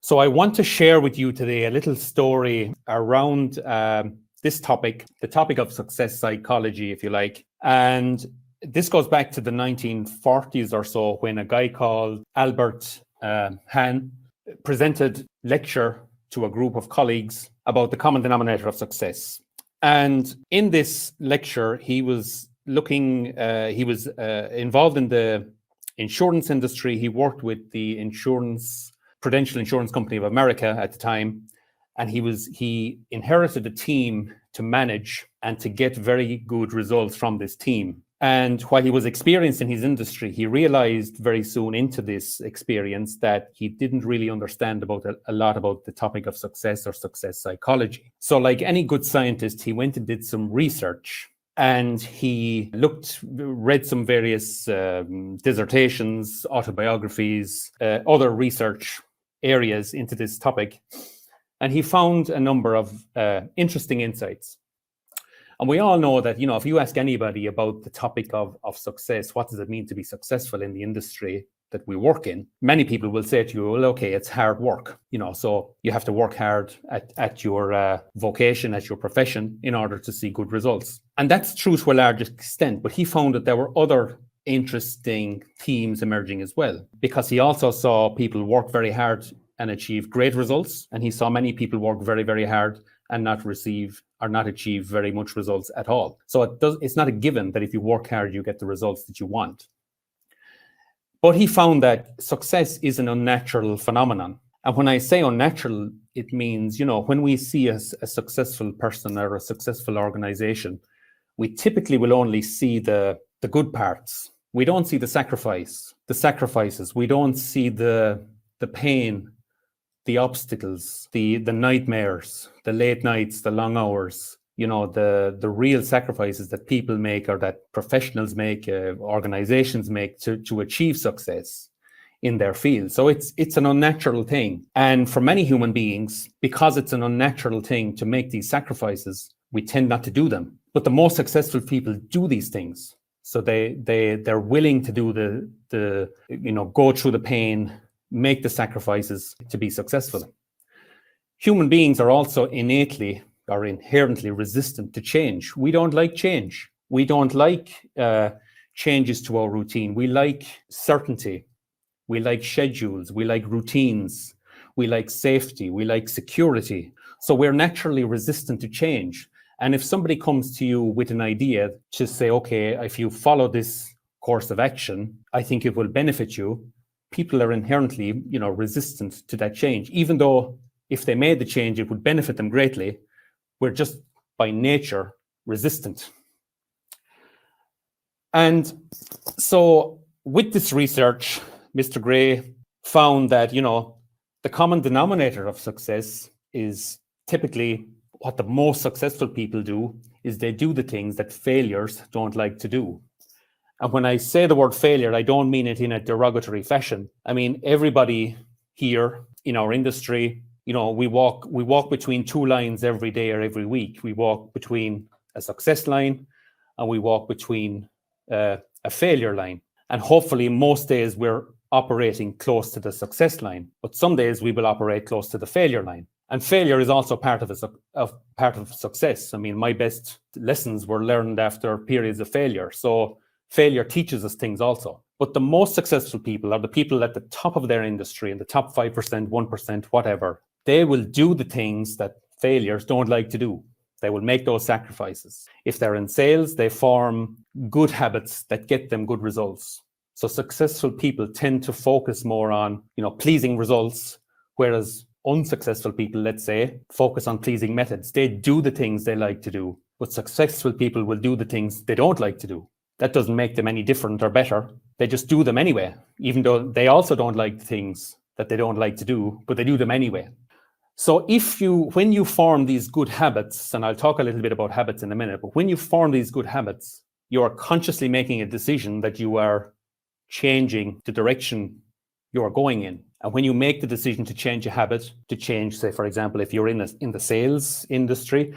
So I want to share with you today a little story around this topic, the topic of success psychology, if you like. And this goes back to the 1940s or so, when a guy called Albert Hahn presented a lecture to a group of colleagues about the common denominator of success. And in this lecture, he was involved in the insurance industry. He worked with the Prudential Insurance Company of America at the time, and he inherited a team to manage and to get very good results from this team. And while he was experienced in his industry, he realized very soon into this experience that he didn't really understand a lot about the topic of success or success psychology. So like any good scientist, he went and did some research, and he read some various dissertations, autobiographies, other research areas into this topic, and he found a number of interesting insights. And we all know that, if you ask anybody about the topic of success, what does it mean to be successful in the industry that we work in? Many people will say to you, well, okay, it's hard work, so you have to work hard at your vocation, at your profession, in order to see good results. And that's true to a large extent, but he found that there were other interesting themes emerging as well, because he also saw people work very hard and achieve great results, and he saw many people work very, very hard and not achieve very much results at all. So it's not a given that if you work hard, you get the results that you want. But he found that success is an unnatural phenomenon. And when I say unnatural, it means, when we see a successful person or a successful organization, we typically will only see the good parts. We don't see the sacrifices. We don't see the pain, the obstacles, the nightmares, the late nights, the long hours, the real sacrifices that people make or that professionals make, organizations make to achieve success in their field. So it's an unnatural thing. And for many human beings, because it's an unnatural thing to make these sacrifices, we tend not to do them. But the most successful people do these things. So they're willing to do go through the pain, make the sacrifices to be successful. Human beings are also innately or inherently resistant to change. We don't like change. We don't like changes to our routine. We like certainty. We like schedules. We like routines. We like safety. We like security. So we're naturally resistant to change. And if somebody comes to you with an idea to say, okay, if you follow this course of action, I think it will benefit you, people are inherently, resistant to that change. Even though if they made the change, it would benefit them greatly, we're just by nature resistant. And so with this research, Mr. Gray found that, the common denominator of success is typically what the most successful people do is they do the things that failures don't like to do. And when I say the word failure, I don't mean it in a derogatory fashion. I mean, everybody here in our industry, we walk between two lines every day or every week. We walk between a success line and we walk between a failure line. And hopefully most days we're operating close to the success line, but some days we will operate close to the failure line. And failure is also part of success. I mean, my best lessons were learned after periods of failure. So failure teaches us things also. But the most successful people are the people at the top of their industry, in the top 5%, 1%, whatever. They will do the things that failures don't like to do. They will make those sacrifices. If they're in sales, they form good habits that get them good results. So successful people tend to focus more on, pleasing results, whereas unsuccessful people, let's say, focus on pleasing methods. They do the things they like to do, but successful people will do the things they don't like to do. That doesn't make them any different or better. They just do them anyway, even though they also don't like the things that they don't like to do, but they do them anyway. So when you form these good habits, and I'll talk a little bit about habits in a minute, but when you form these good habits, you are consciously making a decision that you are changing the direction you are going in. And when you make the decision to change a habit, to change, say, for example, if you're in the sales industry,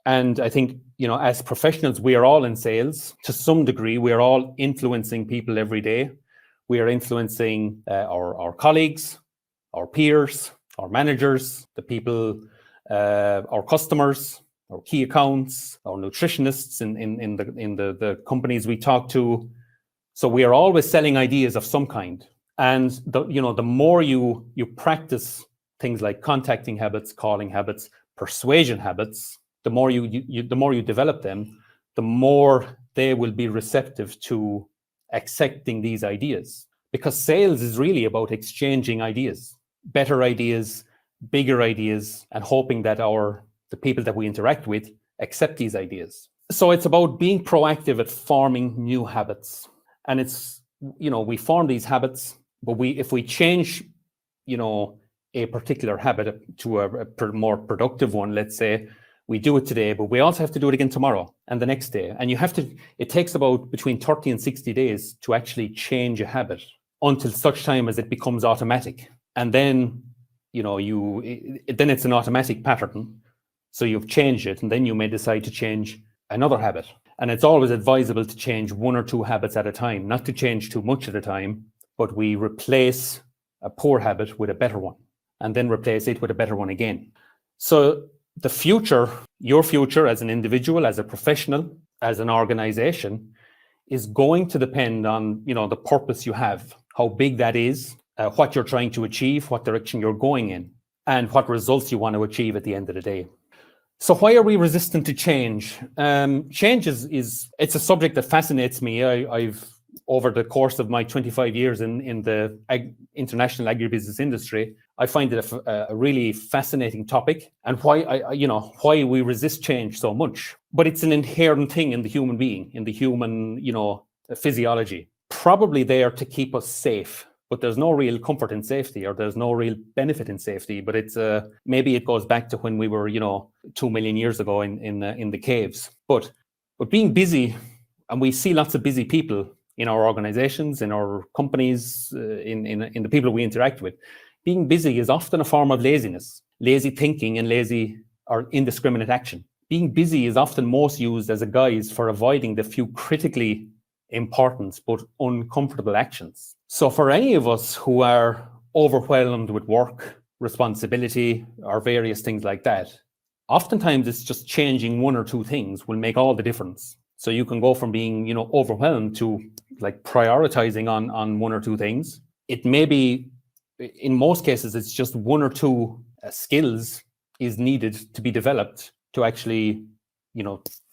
and I think, as professionals, we are all in sales to some degree. We are all influencing people every day. We are influencing our colleagues, our peers, our managers, the people, our customers, our key accounts, our nutritionists in the companies we talk to. So we are always selling ideas of some kind. And the more you practice things like contacting habits, calling habits, persuasion habits, the more you develop them, the more they will be receptive to accepting these ideas. Because sales is really about exchanging ideas, better ideas, bigger ideas, and hoping that the people that we interact with accept these ideas. So it's about being proactive at forming new habits. And it's, we form these habits, but if we change, a particular habit to a more productive one, let's say, we do it today, but we also have to do it again tomorrow and the next day. And it takes about between 30 and 60 days to actually change a habit until such time as it becomes automatic. And then, then it's an automatic pattern. So you've changed it, and then you may decide to change another habit. And it's always advisable to change 1 or 2 habits at a time, not to change too much at a time, but we replace a poor habit with a better one, and then replace it with a better one again. So the future, your future as an individual, as a professional, as an organization, is going to depend on, the purpose you have, how big that is, what you're trying to achieve, what direction you're going in, and what results you want to achieve at the end of the day. So why are we resistant to change? Change it's a subject that fascinates me. I've over the course of my 25 years in the international agribusiness industry, I find it a really fascinating topic, and why we resist change so much. But it's an inherent thing in the human being, in the human, physiology. Probably there to keep us safe, but there's no real comfort in safety, or there's no real benefit in safety. But it's maybe it goes back to when we were, 2 million years ago in the caves. But being busy, and we see lots of busy people in our organizations, in our companies, in the people we interact with. Being busy is often a form of laziness, lazy thinking, and lazy or indiscriminate action. Being busy is often most used as a guise for avoiding the few critically important but uncomfortable actions. So for any of us who are overwhelmed with work, responsibility, or various things like that, oftentimes it's just changing 1 or 2 things will make all the difference. So you can go from being, overwhelmed to like prioritizing on 1 or 2 things. It may be, in most cases, it's just 1 or 2 skills is needed to be developed to actually,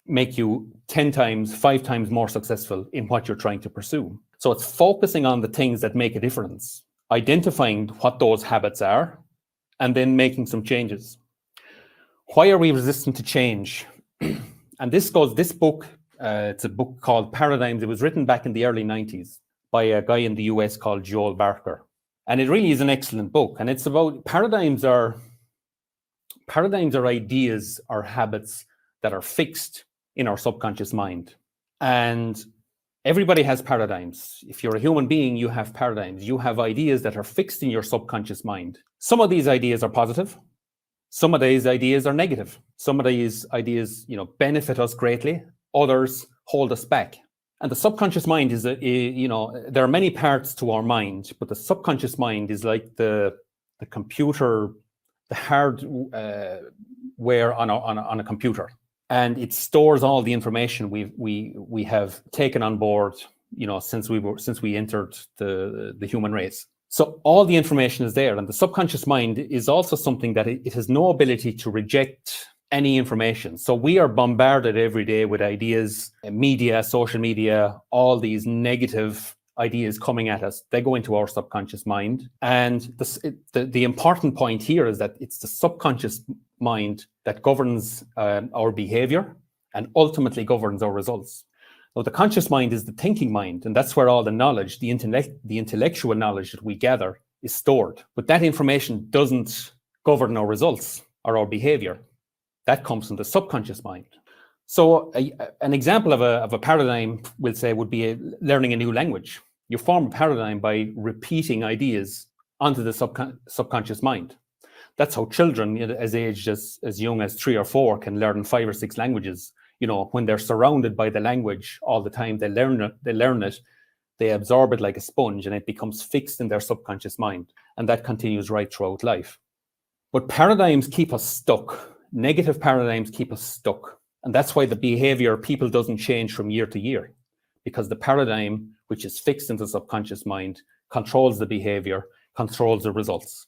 make you 10 times, 5 times more successful in what you're trying to pursue. So it's focusing on the things that make a difference, identifying what those habits are, and then making some changes. Why are we resistant to change? And this book, it's a book called Paradigms. It was written back in the early 90s by a guy in the US called Joel Barker. And it really is an excellent book. And it's about paradigms are ideas or habits that are fixed in our subconscious mind. And everybody has paradigms. If you're a human being, you have paradigms. You have ideas that are fixed in your subconscious mind. Some of these ideas are positive. Some of these ideas are negative. Some of these ideas, benefit us greatly. Others hold us back. And the subconscious mind is, there are many parts to our mind, but the subconscious mind is like the computer, the hardware on a computer. And it stores all the information we have taken on board, since we entered the human race. So all the information is there, and the subconscious mind is also something that it has no ability to reject any information. So we are bombarded every day with ideas, media, social media, all these negative ideas coming at us. They go into our subconscious mind. And the important point here is that it's the subconscious mind that governs our behavior and ultimately governs our results. Now, the conscious mind is the thinking mind, and that's where all the knowledge, the intellectual knowledge that we gather is stored. But that information doesn't govern our results or our behavior. That comes from the subconscious mind. So an example of a paradigm, we'll say, would be learning a new language. You form a paradigm by repeating ideas onto the subconscious mind. That's how children, as aged as young as 3 or 4, can learn 5 or 6 languages. When they're surrounded by the language all the time, they learn it, they absorb it like a sponge, and it becomes fixed in their subconscious mind. And that continues right throughout life. But paradigms keep us stuck. Negative paradigms keep us stuck. And that's why the behavior of people doesn't change from year to year, because the paradigm, which is fixed in the subconscious mind, controls the behavior, controls the results.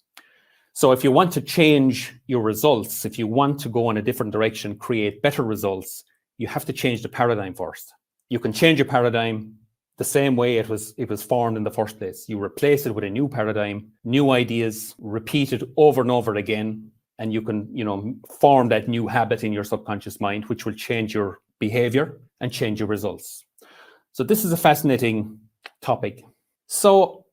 So if you want to change your results, if you want to go in a different direction, create better results, you have to change the paradigm first. You can change a paradigm the same way it was formed in the first place. You replace it with a new paradigm, new ideas, repeated over and over again, and you can, form that new habit in your subconscious mind, which will change your behavior and change your results. So this is a fascinating topic. So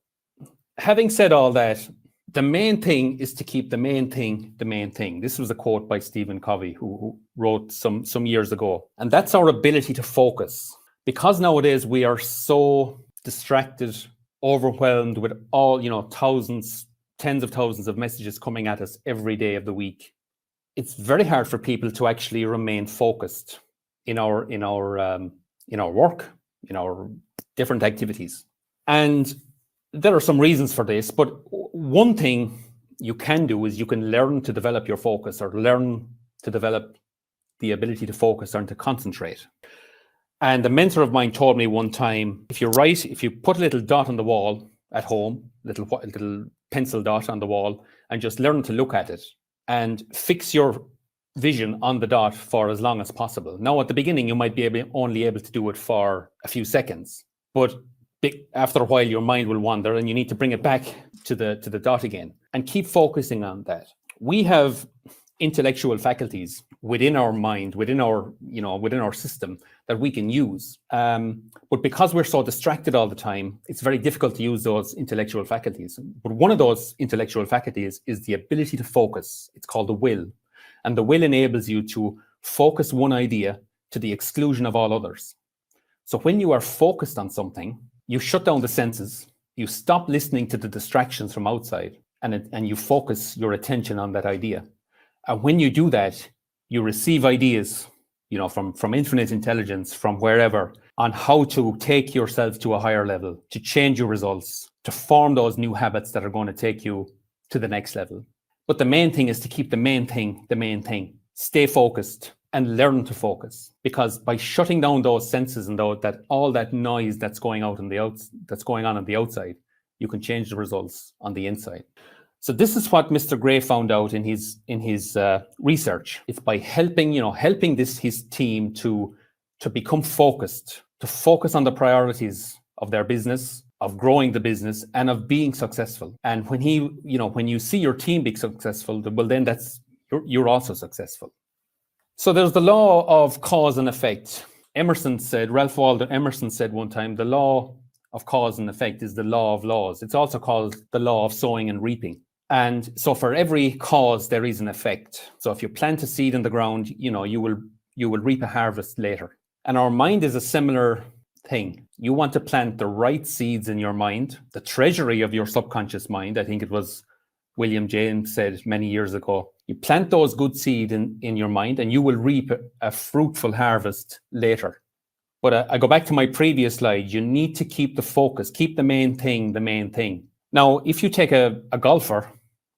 having said all that, the main thing is to keep the main thing the main thing. This was a quote by Stephen Covey, who wrote some years ago. And that's our ability to focus. Because nowadays we are so distracted, overwhelmed with all, thousands, tens of thousands of messages coming at us every day of the week. It's very hard for people to actually remain focused in our work, in our different activities. And there are some reasons for this, but one thing you can do is you can learn to develop your focus, or learn to develop the ability to focus and to concentrate. And a mentor of mine told me one time, if you put a little dot on the wall at home, little pencil dot on the wall, and just learn to look at it and fix your vision on the dot for as long as possible. Now, at the beginning, you might be only able to do it for a few seconds, but after a while, your mind will wander, and you need to bring it back to the dot again and keep focusing on that. We have intellectual faculties within our mind, within our system, that we can use. But because we're so distracted all the time, it's very difficult to use those intellectual faculties. But one of those intellectual faculties is the ability to focus. It's called the will. And the will enables you to focus one idea to the exclusion of all others. So when you are focused on something, you shut down the senses, you stop listening to the distractions from outside, and you focus your attention on that idea. And when you do that, you receive ideas, from infinite intelligence, from wherever, on how to take yourself to a higher level, to change your results, to form those new habits that are going to take you to the next level. But the main thing is to keep the main thing the main thing. Stay focused and learn to focus, because by shutting down those senses and all that noise that's going on on the outside, you can change the results on the inside. So this is what Mr. Gray found out in his research. It's by helping his team to become focused, to focus on the priorities of their business, of growing the business, and of being successful. And when you see your team be successful, well, then you're also successful. So there's the law of cause and effect. Ralph Waldo Emerson said one time, the law of cause and effect is the law of laws. It's also called the law of sowing and reaping. And so for every cause, there is an effect. So if you plant a seed in the ground, you will reap a harvest later. And our mind is a similar thing. You want to plant the right seeds in your mind, the treasury of your subconscious mind. I think it was William James said many years ago, you plant those good seeds in your mind and you will reap a fruitful harvest later. But I go back to my previous slide. You need to keep the focus, keep the main thing the main thing. Now, if you take a golfer,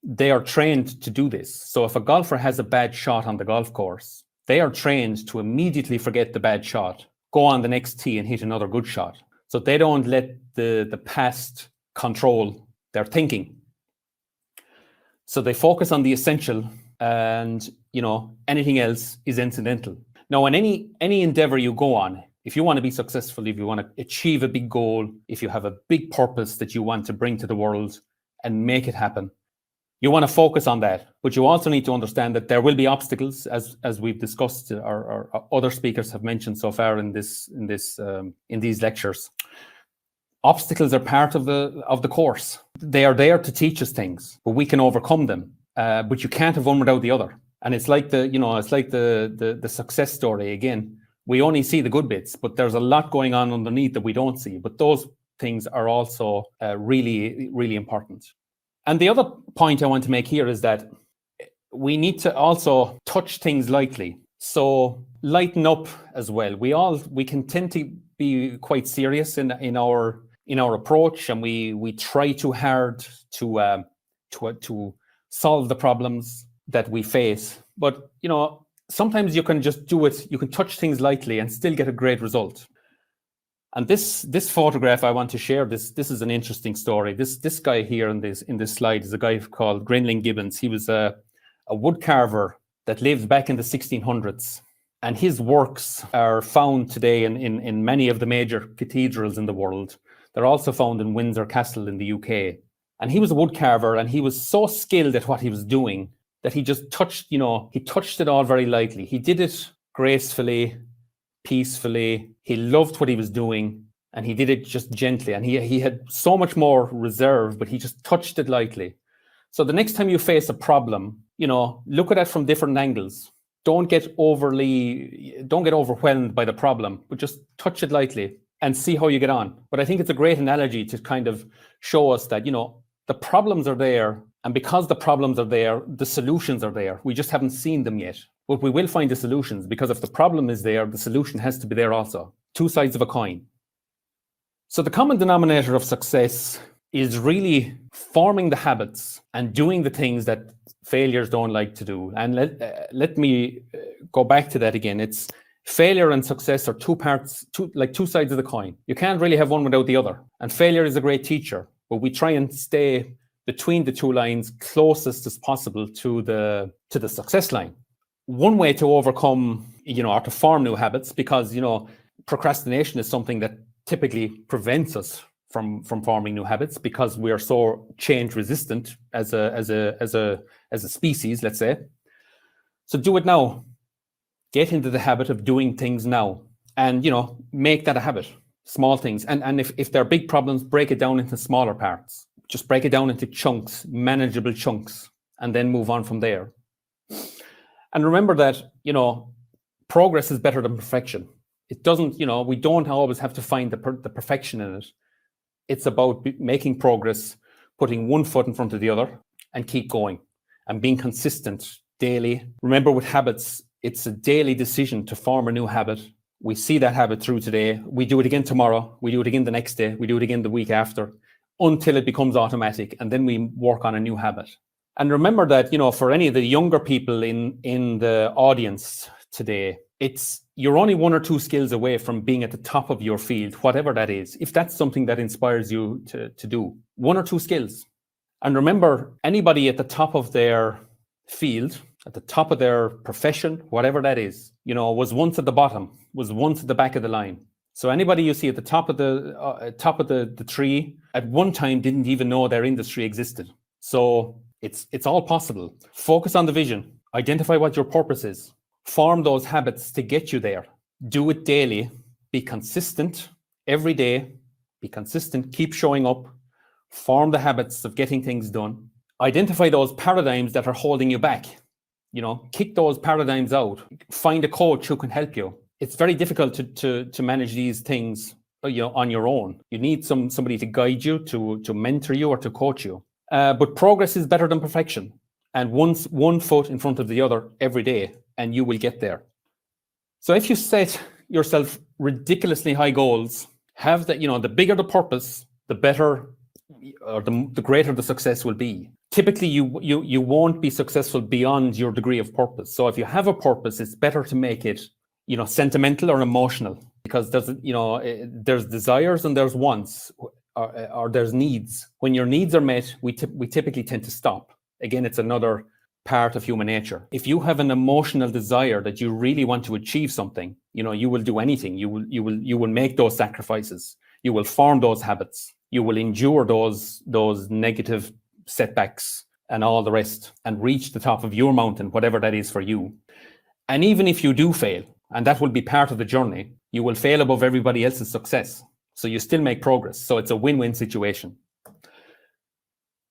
they are trained to do this. So if a golfer has a bad shot on the golf course, they are trained to immediately forget the bad shot, go on the next tee and hit another good shot. So they don't let the past control their thinking. So they focus on the essential, and anything else is incidental. Now, in any endeavor you go on, if you want to be successful, if you want to achieve a big goal, if you have a big purpose that you want to bring to the world and make it happen, you want to focus on that. But you also need to understand that there will be obstacles, as we've discussed, or other speakers have mentioned so far in these lectures. Obstacles are part of the course. They are there to teach us things, but we can overcome them. But you can't have one without the other. And it's like the success story again. We only see the good bits, but there's a lot going on underneath that we don't see. But those things are also really, really important. And the other point I want to make here is that we need to also touch things lightly. So lighten up as well. We can tend to be quite serious in our approach, and we try too hard to solve the problems that we face. But, sometimes you can just do it. You can touch things lightly and still get a great result. And this photograph I want to share, this is an interesting story. This guy here in this slide is a guy called Grenling Gibbons. He was a wood carver that lived back in the 1600s. And his works are found today in many of the major cathedrals in the world. They're also found in Windsor Castle in the UK. And he was a wood carver, and he was so skilled at what he was doing that he just touched it all very lightly. He did it gracefully, peacefully. He loved what he was doing, and he did it just gently. And he had so much more reserve, but he just touched it lightly. So the next time you face a problem, look at it from different angles. Don't get overwhelmed by the problem, but just touch it lightly and see how you get on. But I think it's a great analogy to kind of show us that, the problems are there. And because the problems are there, the solutions are there. We just haven't seen them yet. But we will find the solutions, because if the problem is there, the solution has to be there also. Two sides of a coin. So the common denominator of success is really forming the habits and doing the things that failures don't like to do. And let me go back to that again. It's failure and success are two sides of the coin. You can't really have one without the other. And failure is a great teacher, but we try and stay between the two lines closest as possible to the success line. One way to overcome, or to form new habits, because, procrastination is something that typically prevents us from forming new habits, because we are so change resistant as a species, let's say. So do it now. Get into the habit of doing things now, and make that a habit. Small things, and if there are big problems, break it down into smaller parts. Just break it down into chunks, manageable chunks, and then move on from there. And remember that progress is better than perfection. It doesn't, we don't always have to find the perfection in it. It's about making progress, putting one foot in front of the other, and keep going, and being consistent daily. Remember, with habits, it's a daily decision to form a new habit. We see that habit through today. We do it again tomorrow. We do it again the next day. We do it again the week after, until it becomes automatic, and then we work on a new habit. And remember that, for any of the younger people in the audience today, you're only one or two skills away from being at the top of your field, whatever that is. If that's something that inspires you to do, one or two skills. And remember, anybody at the top of their field, at the top of their profession, whatever that is, was once at the bottom, was once at the back of the line. So anybody you see at the top of the tree at one time didn't even know their industry existed. So it's all possible. Focus on the vision. Identify what your purpose is. Form those habits to get you there. Do it daily. Be consistent every day. Be consistent. Keep showing up. Form the habits of getting things done. Identify those paradigms that are holding you back. Kick those paradigms out. Find a coach who can help you. It's very difficult to manage these things, on your own. You need somebody to guide you, to mentor you, or to coach you. But progress is better than perfection. And one foot in front of the other every day, and you will get there. So if you set yourself ridiculously high goals, have that, the bigger the purpose, the better, or the greater the success will be. Typically, you won't be successful beyond your degree of purpose. So if you have a purpose, it's better to make it, sentimental or emotional, because there's desires and there's wants, or there's needs. When your needs are met, we typically tend to stop. Again, it's another part of human nature. If you have an emotional desire that you really want to achieve something, you will do anything. You will make those sacrifices. You will form those habits. You will endure those negative setbacks and all the rest, and reach the top of your mountain, whatever that is for you. And even if you do fail, and that will be part of the journey, you will fail above everybody else's success. So you still make progress. So it's a win-win situation.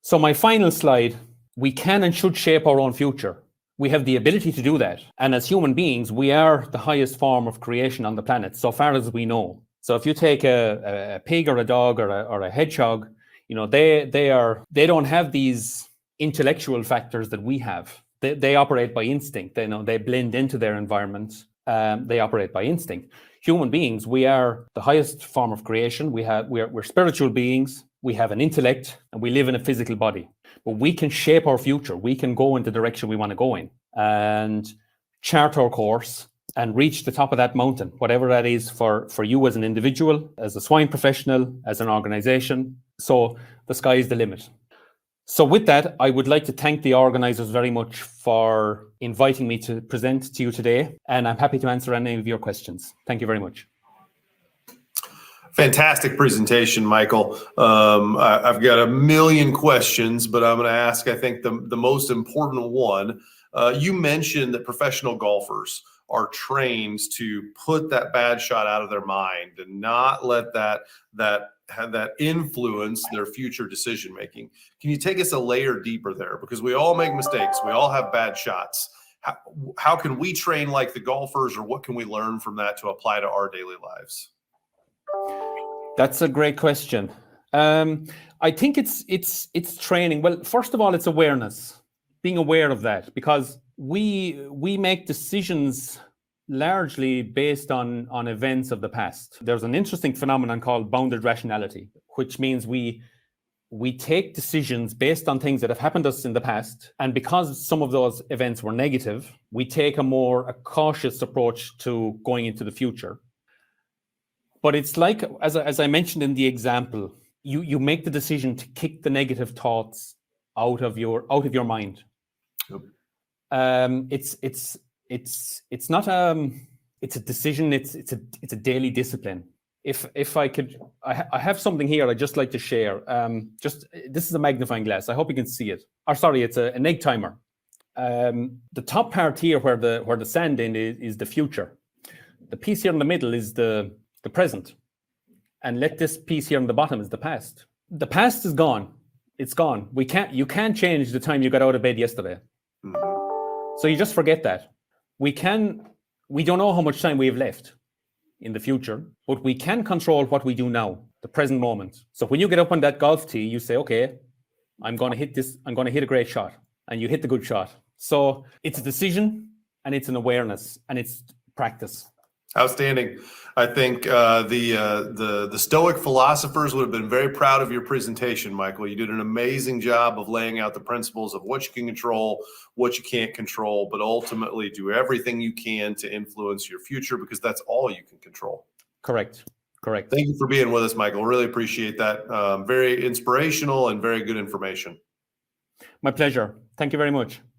So my final slide, we can and should shape our own future. We have the ability to do that. And as human beings, we are the highest form of creation on the planet, so far as we know. So if you take a pig or a dog or a hedgehog, they don't have these intellectual factors that we have. They operate by instinct. They blend into their environment. They operate by instinct. Human beings, we are the highest form of creation. We're spiritual beings. We have an intellect, and we live in a physical body. but we can shape our future. We can go in the direction we want to go in and chart our course and reach the top of that mountain, whatever that is for you as an individual, as a swine professional, as an organization. So the sky is the limit. So with that, I would like to thank the organizers very much for inviting me to present to you today, and I'm happy to answer any of your questions. Thank you very much. Fantastic presentation, Michael. I've got a million questions, but I'm going to ask, I think, the most important one. You mentioned that professional golfers are trained to put that bad shot out of their mind and not let that influence their future decision making. Can you take us a layer deeper there? Because we all make mistakes. We all have bad shots. How can we train like the golfers, or what can we learn from that to apply to our daily lives? That's a great question. I think it's training. Well, first of all, it's awareness, being aware of that, because we make decisions largely based on events of the past. There's an interesting phenomenon called bounded rationality, which means we take decisions based on things that have happened to us in the past, and because some of those events were negative, we take a cautious approach to going into the future. But it's like, as I mentioned in the example, you make the decision to kick the negative thoughts out of your mind. Yep. It's not it's a decision. It's a daily discipline. If I could, I have something here I'd just like to share. This is a magnifying glass. I hope you can see it. Or sorry, it's an egg timer. The top part here, where the sand in is the future. The piece here in the middle is the present, and this piece here on the bottom is the past. The past is gone. It's gone. You can't change the time you got out of bed yesterday. So you just forget that. We don't know how much time we have left in the future, but we can control what we do now, the present moment. So when you get up on that golf tee, you say, okay, I'm going to hit this. I'm going to hit a great shot, and you hit the good shot. So it's a decision, and it's an awareness, and it's practice. Outstanding. I think the Stoic philosophers would have been very proud of your presentation, Michael. You did an amazing job of laying out the principles of what you can control, what you can't control, but ultimately do everything you can to influence your future, because that's all you can control. Correct. Thank you for being with us, Michael. Really appreciate that. Very inspirational and very good information. My pleasure. Thank you very much.